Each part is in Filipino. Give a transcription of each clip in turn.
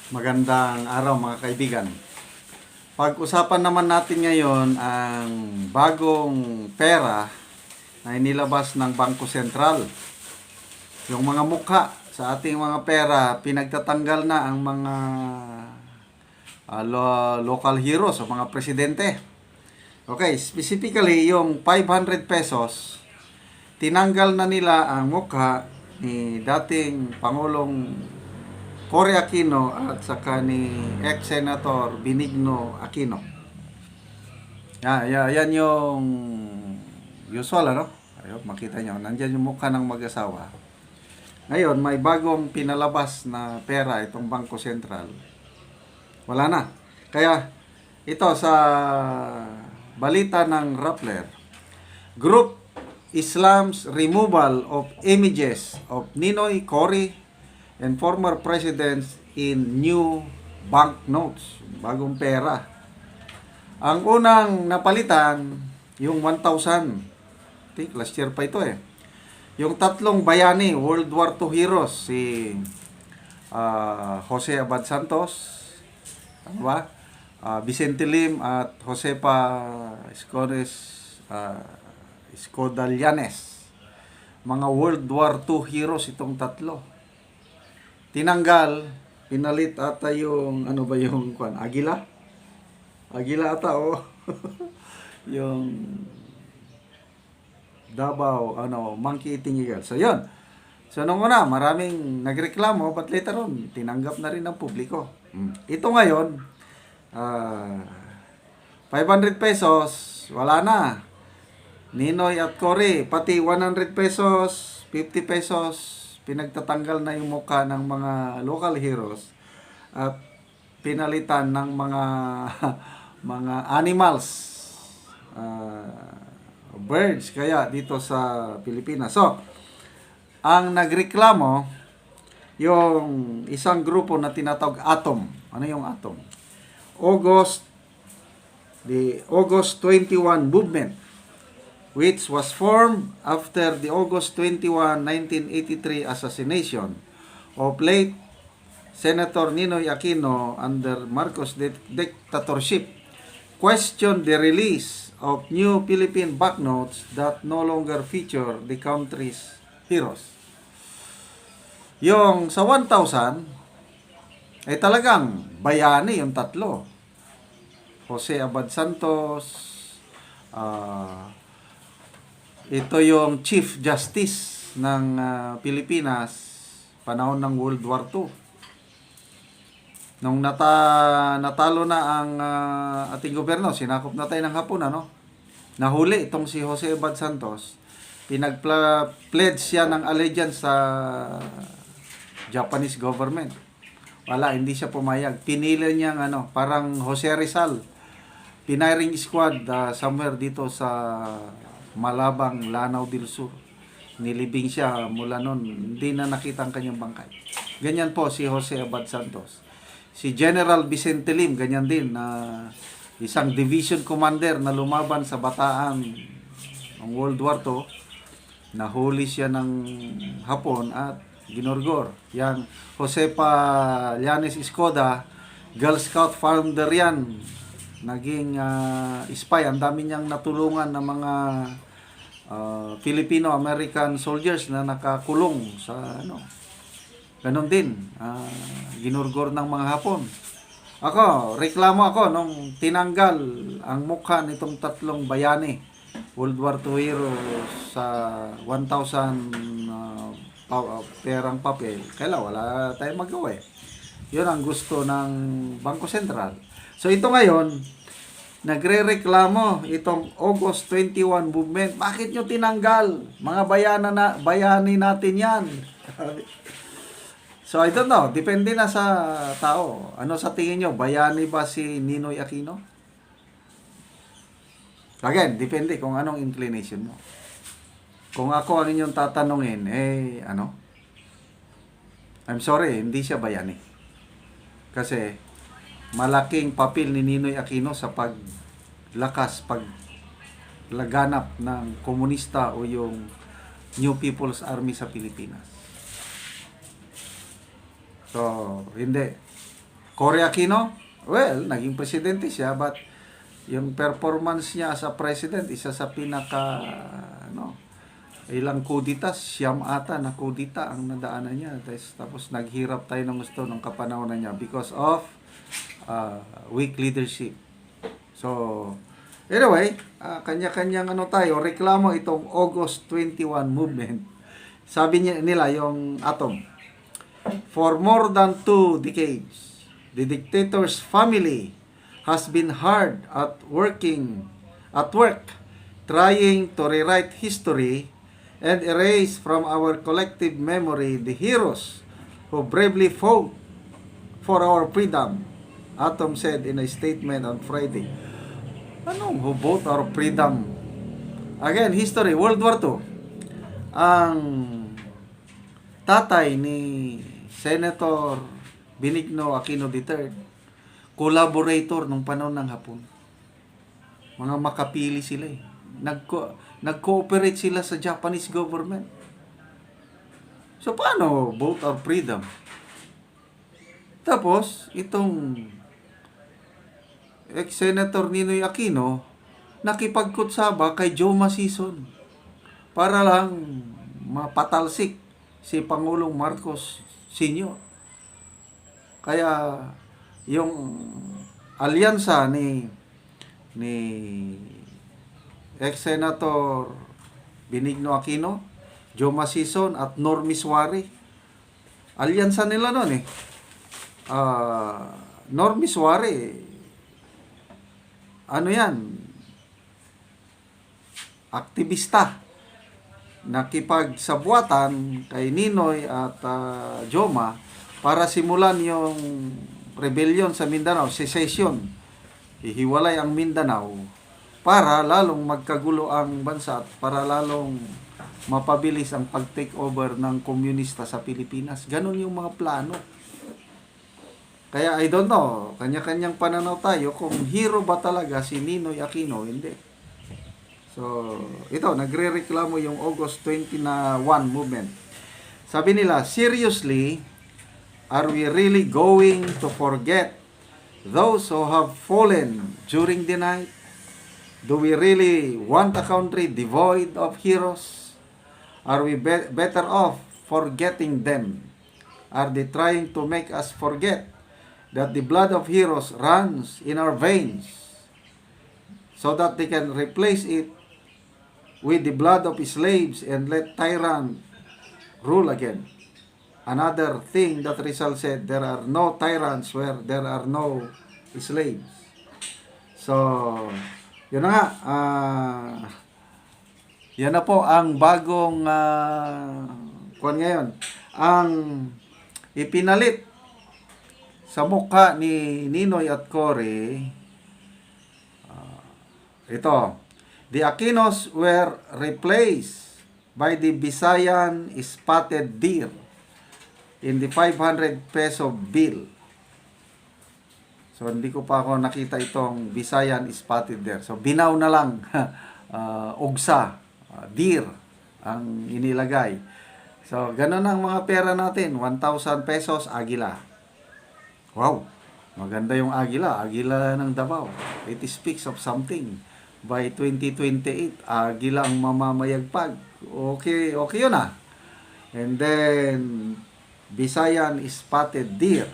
Magandang araw mga kaibigan. Pag-usapan naman natin ngayon ang bagong pera na inilabas ng Bangko Sentral. Yung mga mukha sa ating mga pera, pinagtatanggal na ang mga local heroes o mga presidente. Okay, specifically yung 500 pesos, tinanggal na nila ang mukha ni dating Pangulong Cory Aquino at saka ni ex-senator Benigno Aquino. Yan yung usual, ano? Ayun, makita nyo, nandyan yung mukha ng mag-asawa. Ngayon, may bagong pinalabas na pera itong Bangko Sentral. Wala na. Kaya, ito sa balita ng Rappler, Group Islam's removal of images of Ninoy, Cory, and former presidents in new banknotes, bagong pera. Ang unang napalitan, yung 1,000. Last year pa ito eh. Yung tatlong bayani, World War II heroes, si Jose Abad Santos, ano ba? Vicente Lim at Josepa Escudalianes. Mga World War II heroes itong tatlo. Tinanggal, pinalit ata yung, ano ba yung, Agila? Agila ata, oh. Yung Davao, monkey eating eagle. So, yun. So, nung una, maraming nagreklamo, but later on, tinanggap na rin ng publiko. Ito ngayon, 500 pesos, wala na. Ninoy at Cory, pati 100 pesos, 50 pesos, pinagtatanggal na yung mukha ng mga local heroes at pinalitan ng mga mga animals, birds kaya dito sa Pilipinas. So, ang nagreklamo yung isang grupo na tinatawag ATOM. Ano yung ATOM? The August 21 movement, which was formed after the August 21, 1983 assassination of late Senator Ninoy Aquino under Marcos dictatorship, questioned the release of new Philippine banknotes that no longer feature the country's heroes. Yung sa 1,000, ay talagang bayani yung tatlo. Jose Abad Santos, ito yung Chief Justice ng Pilipinas panahon ng World War II. Nung natalo na ang ating gobyerno, sinakop na tayo ng Hapon, nahuli itong si Jose Abad Santos. Pinag-pledge siya ng allegiance sa Japanese government. Wala, hindi siya pumayag. Pinili niyang parang Jose Rizal, piniring squad somewhere dito sa Malabang, Lanao del Sur. Nilibing siya mula noon. Hindi na nakita ang kanyang bangkay. Ganyan po si Jose Abad Santos. Si General Vicente Lim, ganyan din, isang division commander na lumaban sa Bataan ng World War II. Nahuli siya ng Hapon at ginorgor. Yang Josepa Llanes Escoda, Girl Scout founder yan. Naging spy. Ang dami niyang natulungan ng mga Filipino-American soldiers na nakakulong sa ganon din. Ginurgor ng mga Hapon. Reklamo ako nung tinanggal ang mukha nitong tatlong bayani, World War II heroes, sa 1,000 perang papel. Kaya wala tayong magawa eh. Yun ang gusto ng Bangko Sentral. So ito ngayon, nagre-reklamo itong August 21 movement. Bakit nyo tinanggal? Mga bayani natin yan. So I don't know, depende na sa tao. Ano sa tingin nyo? Bayani ba si Ninoy Aquino? Again, depende kung anong inclination mo. Kung ako ang inyong tatanungin, I'm sorry, hindi siya bayani. Kasi malaking papel ni Ninoy Aquino sa paglaganap ng komunista o yung New People's Army sa Pilipinas. So, hindi. Cory Aquino, well, naging presidente siya, but yung performance niya as a president, isa sa pinaka, ano, ilang kuditas, siyam ata na kudita ang nadaanan niya. Tapos naghirap tayo ng gusto ng kapanahonan niya because of weak leadership. So, anyway, kanya-kanyang ano tayo, reklamo itong August 21 movement. Sabi niya nila yung Atom, for more than 2 decades, the dictator's family has been hard at work trying to rewrite history and erase from our collective memory the heroes who bravely fought for our freedom, Atom said in a statement on Friday. Anong who fought our freedom? Again, history, World War II. Ang tatay ni Senator Benigno Aquino III, collaborator nung panahon ng Hapon. Mga makapili sila eh. Nag-cooperate sila sa Japanese government. So, paano vote our freedom? Tapos, itong ex-senator Ninoy Aquino, nakipagkutsaba kay Joe Masison para lang mapatalsik si Pangulong Marcos Sr. Kaya, yung alyansa ni ex-senator Benigno Aquino, Joe Masison at Normie Suarez. Alyansa nila noon eh. Normie Suarez, ano yan? Aktivista. Nakipagsabuatan kay Ninoy at Joma para simulan yung rebellion sa Mindanao, secession. Ihiwalay ang Mindanao para lalong magkagulo ang bansa at para lalong mapabilis ang pag-take over ng komunista sa Pilipinas. Ganon yung mga plano. Kaya I don't know, kanya-kanyang pananaw tayo kung hero ba talaga si Ninoy Aquino, hindi. So, ito, nagre-reklamo yung August 21 movement. Sabi nila, seriously, are we really going to forget those who have fallen during the night? Do we really want a country devoid of heroes? Are we better off forgetting them? Are they trying to make us forget that the blood of heroes runs in our veins so that they can replace it with the blood of slaves and let tyrant rule again? Another thing that Rizal said, there are no tyrants where there are no slaves. So, yun na nga. Yan na po ang bagong kuwan ngayon. Ang ipinalit sa mukha ni Ninoy at Cory, ito, the Aquinos were replaced by the Visayan spotted deer in the 500 peso bill. So, hindi ko pa ako nakita itong Visayan spotted deer. So, binaw na lang, ugsa, deer, ang inilagay. So, ganun ang mga pera natin. 1,000 pesos, agila. Wow, maganda yung agila. Agila ng Davao. It speaks of something. By 2028, agila ang mamamayagpag. Okay yun ah. And then, Visayan spotted deer.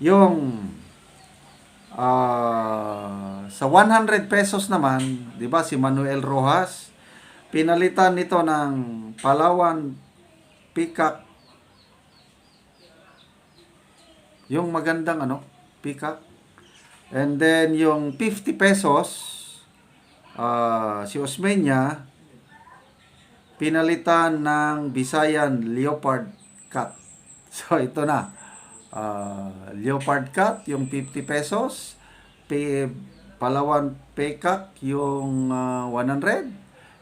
Yung sa 100 pesos naman, 'di ba, si Manuel Rojas, pinalitan nito ng Palawan peacock. Yung magandang peacock. And then yung 50 pesos, si Osmeña, pinalitan ng Visayan leopard cat. So ito na. Leopard cat, yung 50 pesos. Palawan peacock, yung 100.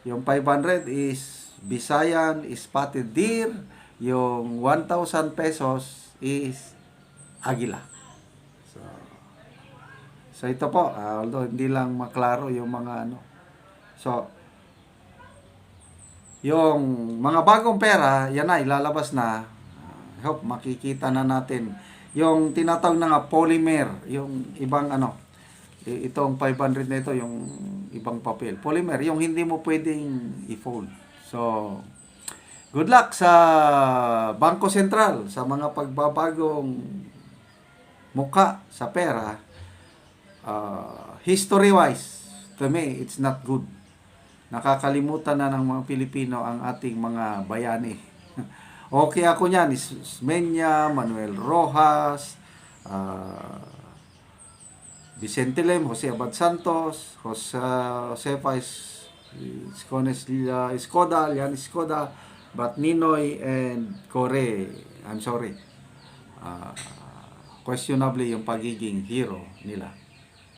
Yung 500 is Visayan spotted deer. Yung 1,000 pesos is agila. So ito po, although hindi lang maklaro yung mga So, yung mga bagong pera, yan na, ilalabas na. I hope makikita na natin yung tinatawag na nga polymer, yung ibang ano, itong 500 na ito, yung ibang papel. Polymer, yung hindi mo pwedeng i-fold. So, good luck sa Bangko Sentral, sa mga pagbabagong mukha sa pera. History-wise, to me, it's not good. Nakakalimutan na ng mga Pilipino ang ating mga bayani. Okay ako niyan, Ismeña, Manuel Rojas, Vicente Lem, Jose Abad Santos, Josefa Escoda, Lian Escoda, but Ninoy and Core, I'm sorry. Questionably yung pagiging hero nila.